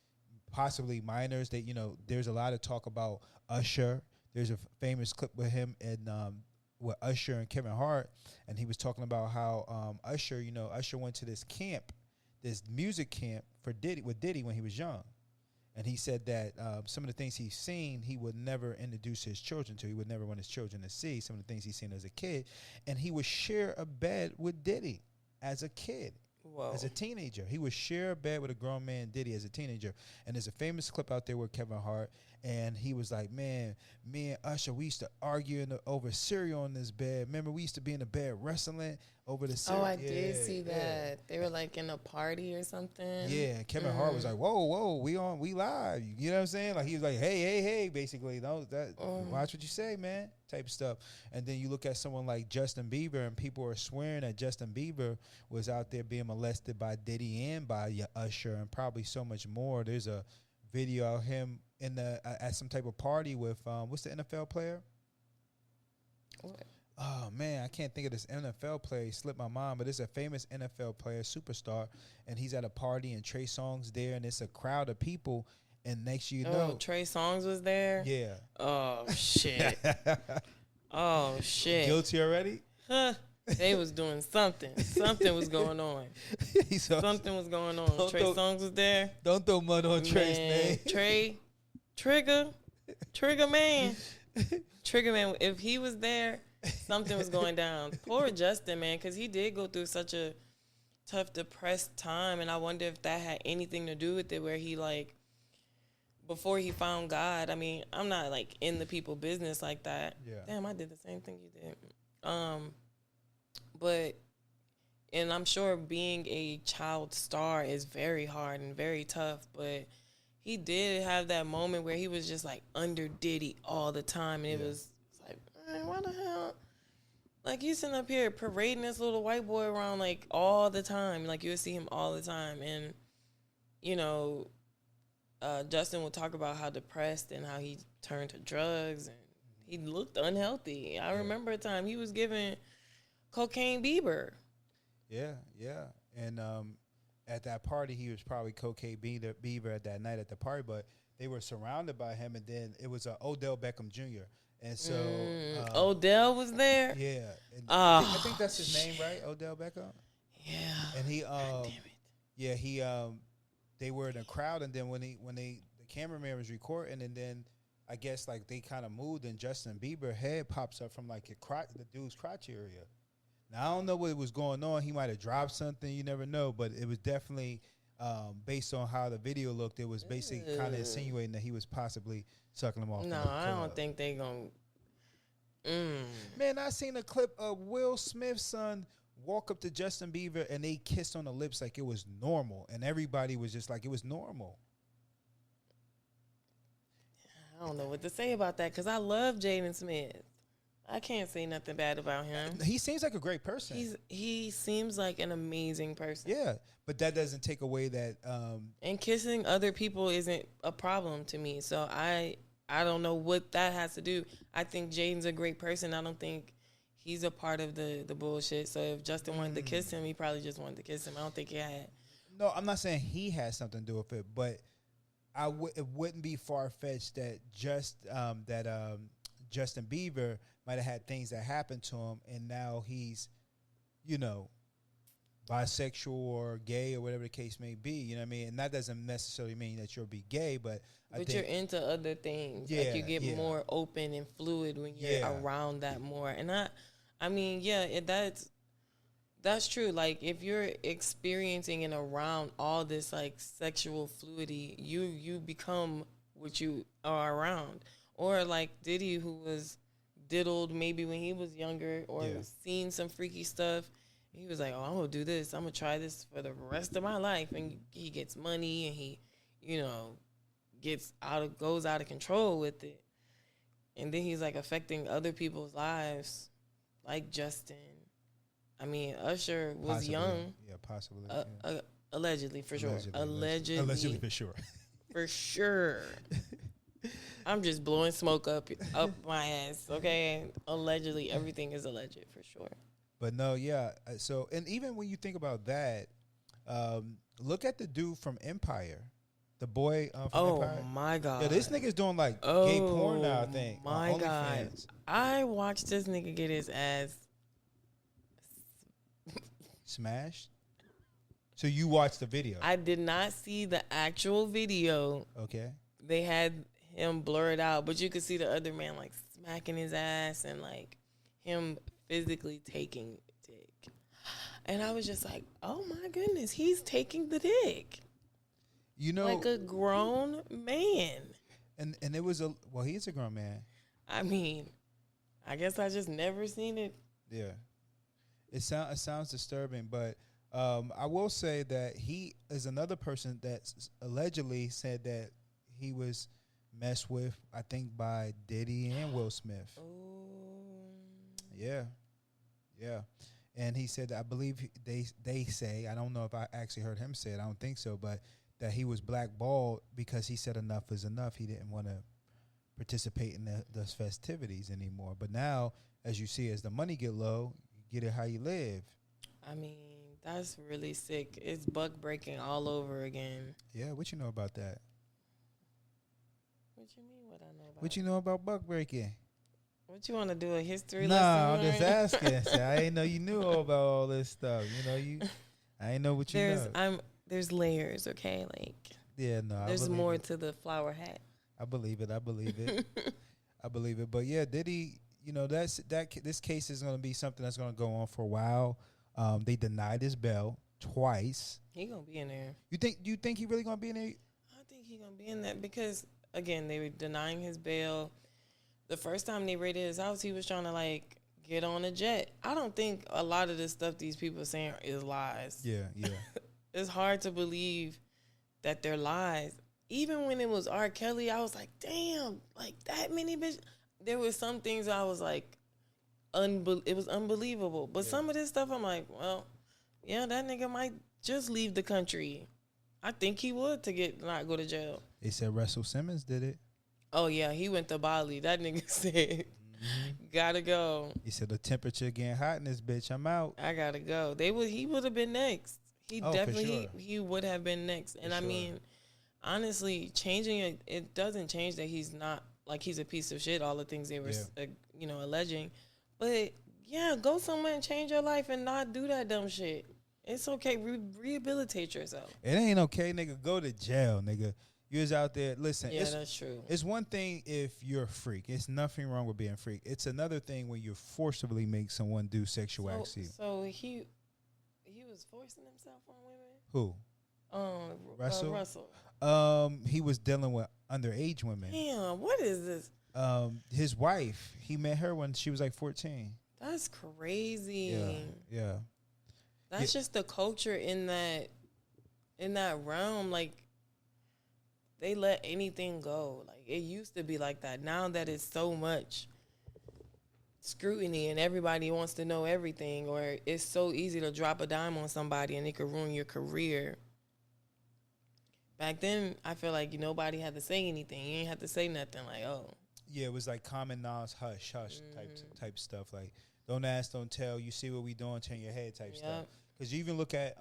possibly minors. That there's a lot of talk about Usher. There's a famous clip with him and with Usher and Kevin Hart, and he was talking about how Usher went to this camp, this music camp with Diddy when he was young. And he said that some of the things he's seen, he would never introduce his children to. He would never want his children to see some of the things he's seen as a kid. And he would share a bed with Diddy as a kid. Whoa. As a teenager. He would share a bed with a grown man, Diddy, as a teenager. And there's a famous clip out there with Kevin Hart, and he was like, man, me and Usher, we used to argue over cereal in this bed. Remember, we used to be in the bed wrestling over the cereal. Oh, I did see that. They were like in a party or something. Yeah, and Kevin Hart was like, whoa, we live. You know what I'm saying? Like, he was like, hey, basically. Watch what you say, man, type of stuff. And then you look at someone like Justin Bieber, and people are swearing that Justin Bieber was out there being molested by Diddy and by Usher and probably so much more. There's a video of him at some type of party with what's the NFL player? What? Oh man, I can't think of this NFL player. He slipped my mind, but it's a famous NFL player, superstar, and he's at a party and Trey Songz there, and it's a crowd of people. And next you know, Trey Songz was there. Yeah. Oh shit. Oh shit. Guilty already? Huh. They was doing something. Something was going on. Something was going on. Trey Songz was there. Don't throw mud on Trey's name. Trigger man. Trigger man. If he was there, something was going down. Poor Justin, man, because he did go through such a tough, depressed time, and I wonder if that had anything to do with it, where he before he found God. I mean, I'm not in the people business like that. Yeah. Damn, I did the same thing you did. But, and I'm sure being a child star is very hard and very tough, but he did have that moment where he was just under Diddy all the time. And it was like, man, why the hell? You sitting up here parading this little white boy around all the time. You would see him all the time. And, Justin would talk about how depressed and how he turned to drugs and he looked unhealthy. I remember a time he was giving Cocaine Bieber. Yeah. And at that party, he was probably Cocaine Bieber at that night at the party, but they were surrounded by him, and then it was Odell Beckham Jr. And so Odell was there. Yeah, and I think that's his name, right? Odell Beckham. Yeah. And he, God damn it. Yeah, he, they were in a crowd, and then when the cameraman was recording, and then I guess they kind of moved, and Justin Bieber's head pops up from the dude's crotch area. Now, I don't know what was going on. He might have dropped something. You never know. But it was definitely based on how the video looked. It was basically kind of insinuating that he was possibly sucking him off. No, I don't think they going to. Man, I seen a clip of Will Smith's son walk up to Justin Bieber and they kissed on the lips like it was normal. And everybody was just like, it was normal. I don't know what to say about that because I love Jaden Smith. I can't say nothing bad about him. He seems like a great person. He seems like an amazing person. Yeah, but that doesn't take away that. And kissing other people isn't a problem to me. So I don't know what that has to do. I think Jaden's a great person. I don't think he's a part of the bullshit. So if Justin wanted to kiss him, he probably just wanted to kiss him. I don't think he had. No, I'm not saying he has something to do with it, but it wouldn't be far fetched that Justin Bieber might have had things that happened to him, and now he's, bisexual or gay or whatever the case may be. You know what I mean? And that doesn't necessarily mean that you'll be gay, but I think you're into other things. Yeah, like you get more open and fluid when you're around that more. And that's true. Like if you're experiencing and around all this like sexual fluidity, you become what you are around. Or like Diddy, who was diddled maybe when he was younger or seen some freaky stuff. He was like, oh, I'm going to do this. I'm going to try this for the rest of my life. And he gets money and he, goes out of control with it. And then he's like affecting other people's lives, like Justin. I mean, Usher was possibly, young. Yeah, possibly. Allegedly, for sure. Allegedly, for sure. For sure. I'm just blowing smoke up my ass, okay? Allegedly, everything is alleged, for sure. But no, yeah. So, and even when you think about that, look at the dude from Empire, the boy from Empire. Oh my God! Yeah, this nigga's doing like gay porn now. I think. My God! I watched this nigga get his ass smashed. So you watched the video? I did not see the actual video. Okay. They had him blurred out, but you could see the other man like smacking his ass and like him physically taking dick. And I was just like, oh my goodness, he's taking the dick. Like a grown man. And it was he is a grown man. I mean, I guess I just never seen it. Yeah. It sounds disturbing, but I will say that he is another person that allegedly said that he was messed with, I think, by Diddy and Will Smith. Yeah. And he said that, I believe they say, I don't know if I actually heard him say it, I don't think so, but that he was blackballed because he said enough is enough. He didn't want to participate in those festivities anymore. But now, as you see, as the money get low, you get it how you live. I mean, that's really sick. It's buck breaking all over again. Yeah, what you know about that? What you mean what I know about? What you know about buck breaking? What you want to do, a history lesson? No, I'm just asking. I didn't know you knew all about all this stuff. I didn't know what you know. There's layers, okay? Like, yeah, no, there's more to the flower hat. I believe it. I believe it. But yeah, Diddy, this case is going to be something that's going to go on for a while. They denied his bail twice. He gonna be in there. Do you think he really gonna be in there? I think he gonna be in there because again, they were denying his bail. The first time they raided his house, he was trying to like get on a jet. I don't think a lot of the stuff these people are saying is lies. Yeah. It's hard to believe that they're lies. Even when it was R. Kelly, I was like, damn, like that many bitches. There were some things I was like, it was unbelievable. But some of this stuff, I'm like, well, yeah, that nigga might just leave the country. I think he would not go to jail. They said Russell Simmons did it. Oh, yeah, he went to Bali. That nigga said, gotta go. He said the temperature getting hot in this bitch. I'm out. I gotta go. He would have been next. He definitely, he would have been next. And I mean, honestly, changing it doesn't change that he's not, like he's a piece of shit, all the things they were, alleging. But, yeah, go somewhere and change your life and not do that dumb shit. It's okay. Rehabilitate yourself. It ain't okay, nigga. Go to jail, nigga. You was out there. Listen, Yeah, that's true. it's one thing if you're a freak. It's nothing wrong with being a freak. It's another thing when you forcibly make someone do sexual acts. So he was forcing himself on women. Who? Russell. Russell. He was dealing with underage women. Damn, what is this? His wife. He met her when she was like 14. That's crazy. Yeah. That's just the culture in that realm. Like, they let anything go. Like, it used to be like that. Now that it's so much scrutiny and everybody wants to know everything, or it's so easy to drop a dime on somebody and it could ruin your career. Back then, I feel like nobody had to say anything. You ain't have to say nothing. Like, oh. Yeah, it was like common knowledge, hush, type stuff. Like, don't ask, don't tell. You see what we doing, turn your head type stuff. Because you even look at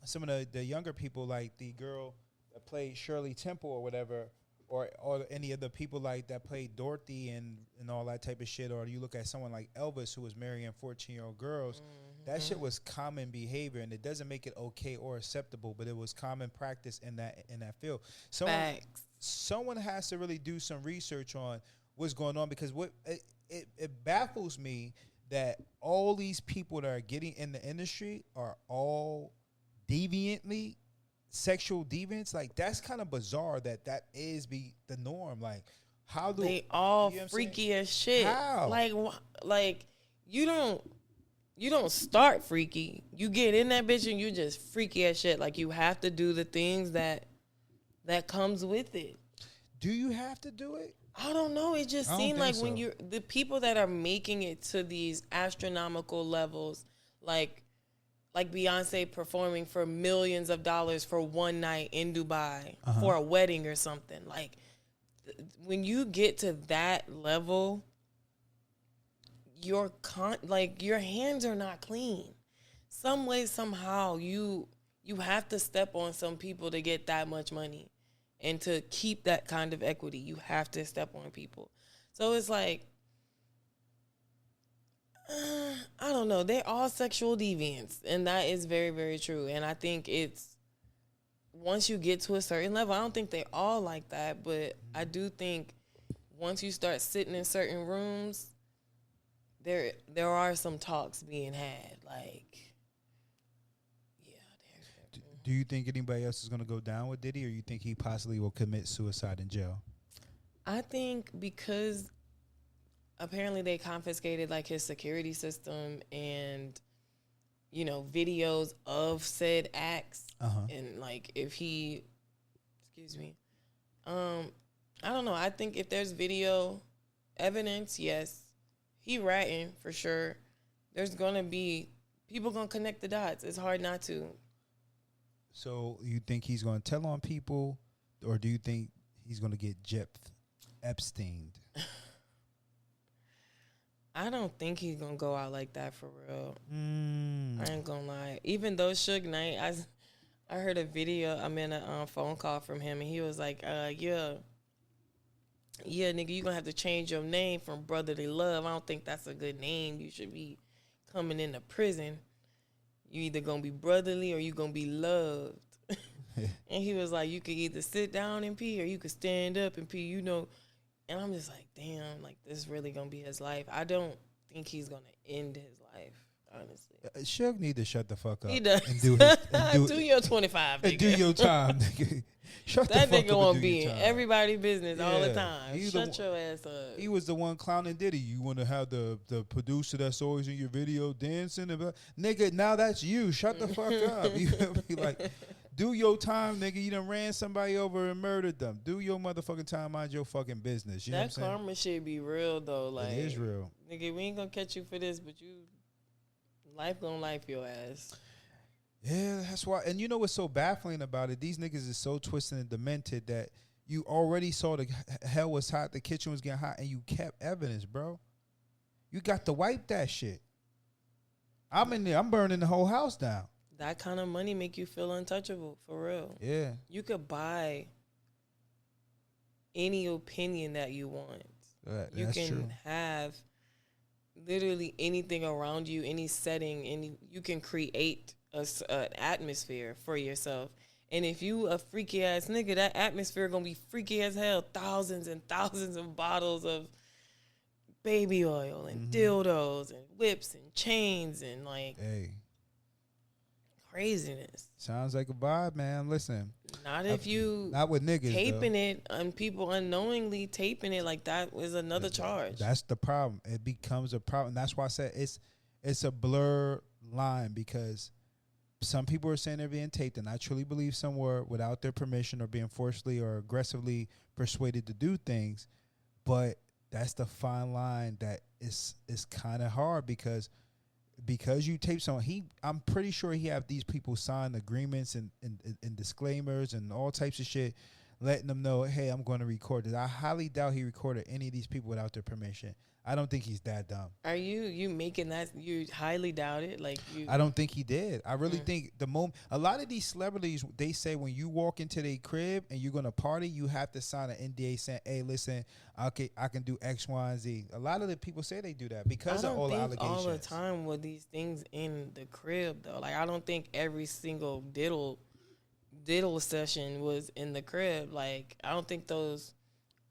some of the younger people, like the girl that played Shirley Temple or whatever, or any of the people like that played Dorothy and all that type of shit. Or you look at someone like Elvis, who was marrying 14-year-old girls. That shit was common behavior, and it doesn't make it okay or acceptable, but it was common practice in that field. Someone has to really do some research on what's going on, because it baffles me that all these people that are getting in the industry are all deviantly sexual deviants. Like, that's kind of bizarre that is the norm. Like, how do they all freaky as shit? How? Like you don't start freaky. You get in that bitch and you just freaky as shit. Like, you have to do the things that comes with it. Do you have to do it? I don't know. It just seemed like when you're the people that are making it to these astronomical levels, like Beyonce performing for millions of dollars for one night in Dubai for a wedding or something. Like, when you get to that level, your hands are not clean. Some way, somehow, you have to step on some people to get that much money. And to keep that kind of equity, you have to step on people. So it's like, I don't know. They're all sexual deviants. And that is very, very true. And I think it's, once you get to a certain level, I don't think they all like that. But I do think once you start sitting in certain rooms, there are some talks being had. Like, do you think anybody else is going to go down with Diddy, or you think he possibly will commit suicide in jail? I think because apparently they confiscated like his security system and, videos of said acts. And like, if he, I don't know. I think if there's video evidence, yes, he ratting for sure. There's going to be people going to connect the dots. It's hard not to. So you think he's going to tell on people, or do you think he's going to get Epsteined? I don't think he's going to go out like that for real. I ain't going to lie. Even though Suge Knight, I heard a video, I'm in a phone call from him, and he was like, yeah, nigga, you're going to have to change your name from Brotherly Love. I don't think that's a good name. You should be coming into prison. You either going to be brotherly or you going to be loved. And he was like, you could either sit down and pee or you could stand up and pee, And I'm just like, damn, like, this is really going to be his life. I don't think he's going to end his life, honestly. Suge need to shut the fuck up. He does. And do your 25, nigga. And do your time, nigga. Shut that the fuck nigga up. Won't be in everybody's business all the time. Shut your ass up. He was the one clowning Diddy. You want to have the producer that's always in your video dancing? Nigga, now that's you. Shut the fuck up. You be like, do your time, nigga. You done ran somebody over and murdered them. Do your motherfucking time. Mind your fucking business. You know what I'm saying? That karma shit be real, though. Like, it is real. Nigga, we ain't going to catch you for this, but life gonna life your ass. Yeah, that's why. And you know what's so baffling about it? These niggas is so twisted and demented that you already saw the hell was hot, the kitchen was getting hot, and you kept evidence, bro. You got to wipe that shit. I'm in there. I'm burning the whole house down. That kind of money make you feel untouchable, for real. Yeah. You could buy any opinion that you want. You can true. have literally anything around you, any setting, you can create an atmosphere for yourself. And if you a freaky ass nigga, that atmosphere gonna be freaky as hell. Thousands and thousands of bottles of baby oil and dildos and whips and chains and like craziness. Sounds like a vibe, man. Listen, not if you not with niggas taping it and people unknowingly taping it, like that was another charge. That's the problem. It becomes a problem. That's why I said it's a blur line, because some people are saying they're being taped, and I truly believe some were without their permission or being forcefully or aggressively persuaded to do things. But that's the fine line that is kind of hard, because you tape someone. I'm pretty sure he have these people sign agreements and disclaimers and all types of shit, letting them know, hey, I'm going to record this. I highly doubt he recorded any of these people without their permission. I don't think he's that dumb. Are you making that? You highly doubt it? Like you? I don't think he did. I really think the moment a lot of these celebrities, they say when you walk into their crib and you're gonna party, you have to sign an NDA saying, "Hey, listen, I can do X, Y, and Z." A lot of the people say they do that because of all the allegations. All the time with these things in the crib though. Like I don't think every single diddle session was in the crib. Like I don't think those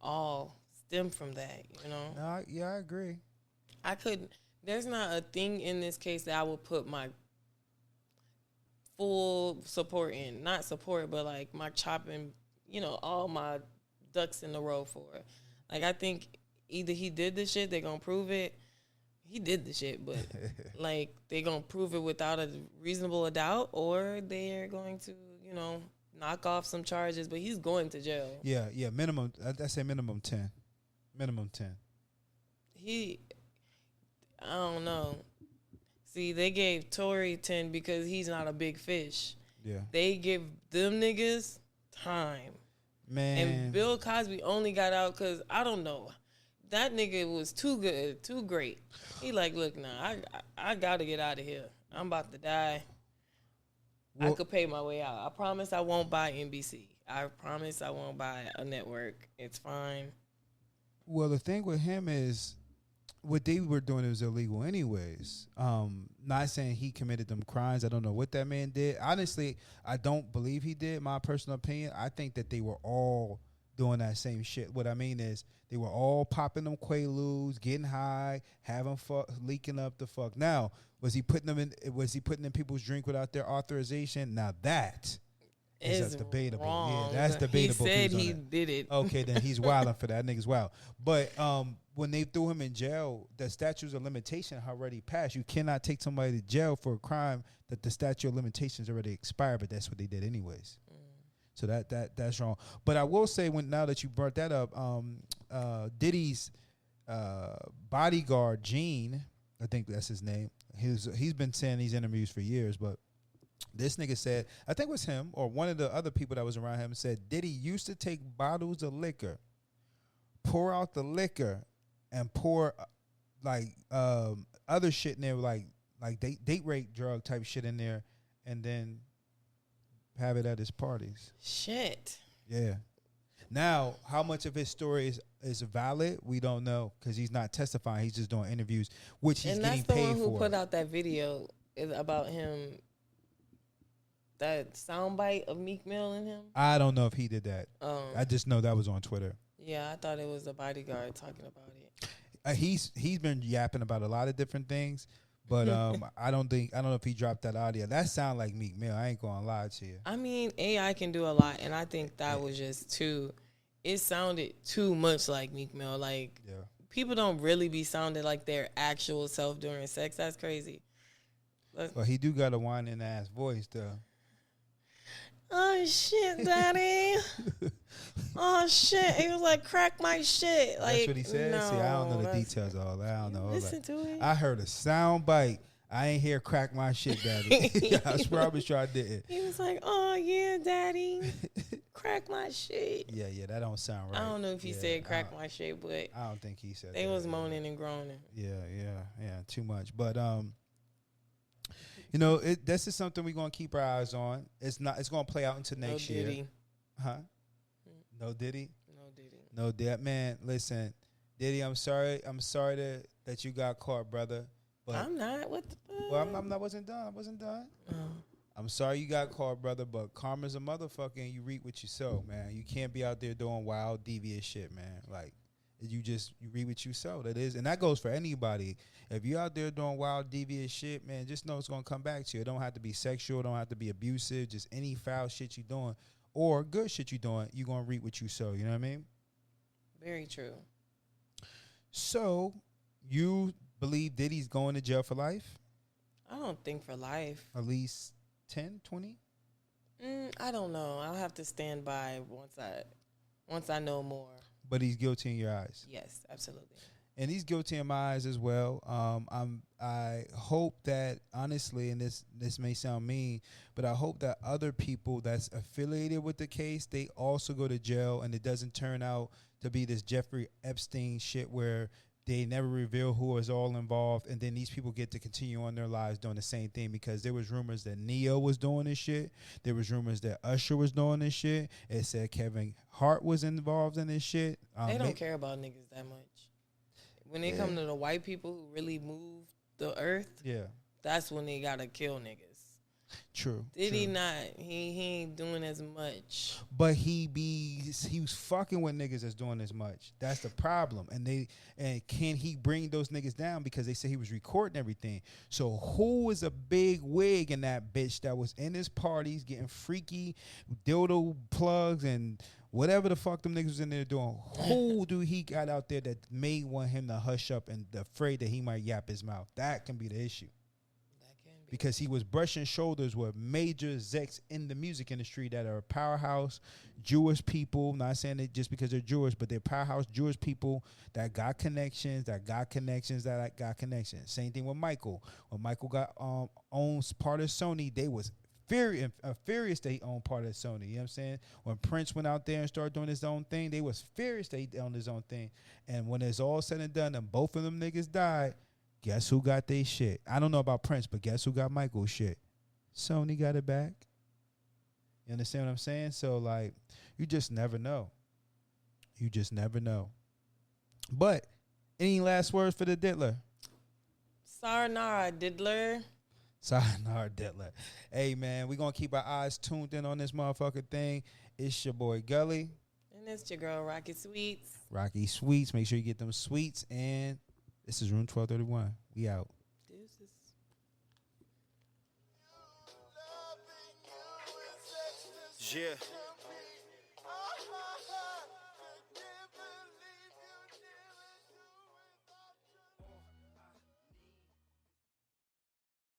all stem from that, you know? No, yeah, I agree. I couldn't. There's not a thing in this case that I would put my full support in. Not support, but like my chopping, you know, all my ducks in a row for. Like I think either he did the shit, they're gonna prove it. He did the shit, but like they're gonna prove it without a reasonable doubt, or they're going to, you know, knock off some charges. But he's going to jail. Yeah, minimum. I say minimum 10. Minimum 10. I don't know. See, they gave Tory 10 because he's not a big fish. Yeah. They give them niggas time. Man. And Bill Cosby only got out because, I don't know, that nigga was too good, too great. He like, look, nah, I got to get out of here. I'm about to die. Well, I could pay my way out. I promise I won't buy NBC. I promise I won't buy a network. It's fine. Well, the thing with him is what they were doing was illegal anyways. Not saying he committed them crimes. I don't know what that man did. Honestly, I don't believe he did. My personal opinion, I think that they were all doing that same shit. What I mean is they were all popping them Quaaludes, getting high, having fuck, leaking up the fuck. Now, was he putting in people's drink without their authorization? Now that is debatable. Wrong. Yeah, that's debatable. He said he did it. Okay, then he's wilding for that. Nigga's wild. But when they threw him in jail, the statute of limitation already passed. You cannot take somebody to jail for a crime that the statute of limitations already expired, but that's what they did anyways. So that's wrong. But I will say, now that you brought that up, Diddy's bodyguard, Gene, I think that's his name. He's been saying these interviews for years, but this nigga said, I think it was him or one of the other people that was around him, said Diddy used to take bottles of liquor, pour out the liquor, and pour other shit in there, like date rape drug type shit in there, and then have it at his parties. Shit. Yeah. Now, how much of his story is valid, we don't know, because he's not testifying. He's just doing interviews, which he's getting paid for. And that's the one who put out that video about him, that soundbite of Meek Mill and him. I don't know if he did that. I just know that was on Twitter. Yeah, I thought it was the bodyguard talking about it. He's been yapping about a lot of different things, but I don't know if he dropped that audio. That sound like Meek Mill. I ain't gonna lie to you. I mean, AI can do a lot, and I think that was just too. It sounded too much like Meek Mill. Like people don't really be sounding like their actual self during sex. That's crazy. Well, he do got a whining ass voice though. Oh shit, daddy. Oh shit. He was like, crack my shit. Like, that's what he said? No, see, I don't know the details of all that. I don't know. Listen to it. I heard a sound bite. I ain't hear crack my shit, daddy. I probably sure I didn't. He was like, oh yeah, daddy. Crack my shit. Yeah, that don't sound right. I don't know if he said crack my shit, but I don't think he said they that. was moaning and groaning. Yeah, too much. But you know, this is something we're gonna keep our eyes on. It's gonna play out into next year. Diddy. Huh? No Diddy? No Diddy. No Diddy. Man, listen, Diddy, I'm sorry that you got caught, brother. But I'm not. What the fuck? Well, I wasn't done. Oh. I'm sorry you got caught, brother, but karma's a motherfucker and you reap what you sow, man. You can't be out there doing wild, devious shit, man. Like, you reap what you sow. That is, and that goes for anybody. If you're out there doing wild, devious shit, man, just know it's going to come back to you. It don't have to be sexual. It don't have to be abusive. Just any foul shit you doing or good shit you doing, you're going to reap what you sow. You know what I mean? Very true. So, you believe Diddy's going to jail for life? I don't think for life. At least 10, 20? I don't know. I'll have to stand by once I know more. But he's guilty in your eyes. Yes, absolutely. And he's guilty in my eyes as well. I hope that, honestly, and this may sound mean, but I hope that other people that's affiliated with the case, they also go to jail, and it doesn't turn out to be this Jeffrey Epstein shit where they never reveal who is all involved, and then these people get to continue on their lives doing the same thing, because there was rumors that Neo was doing this shit. There was rumors that Usher was doing this shit. It said Kevin Hart was involved in this shit. They don't care about niggas that much. When they come to the white people who really move the earth, that's when they gotta kill niggas. True. Diddy not. He ain't doing as much. But he was fucking with niggas that's doing as much. That's the problem. And can he bring those niggas down, because they say he was recording everything. So who was a big wig in that bitch that was in his parties getting freaky dildo plugs and whatever the fuck them niggas was in there doing? Who do he got out there that may want him to hush up and afraid that he might yap his mouth? That can be the issue. Because he was brushing shoulders with major execs in the music industry that are powerhouse Jewish people. Not saying it just because they're Jewish, but they're powerhouse Jewish people that got connections, Same thing with Michael. When Michael got owns part of Sony, they was furious they owned part of Sony. You know what I'm saying? When Prince went out there and started doing his own thing, they was furious they owned his own thing. And when it's all said and done and both of them niggas died, guess who got their shit? I don't know about Prince, but guess who got Michael's shit? Sony got it back. You understand what I'm saying? So, like, you just never know. You just never know. But, any last words for the Diddler? Sayonara, Diddler. Sayonara, Diddler. Hey, man, we're going to keep our eyes tuned in on this motherfucking thing. It's your boy, Gully. And it's your girl, Rocky Sweets. Rocky Sweets. Make sure you get them sweets. And this is Room 1231. We out. Deuces. Yeah.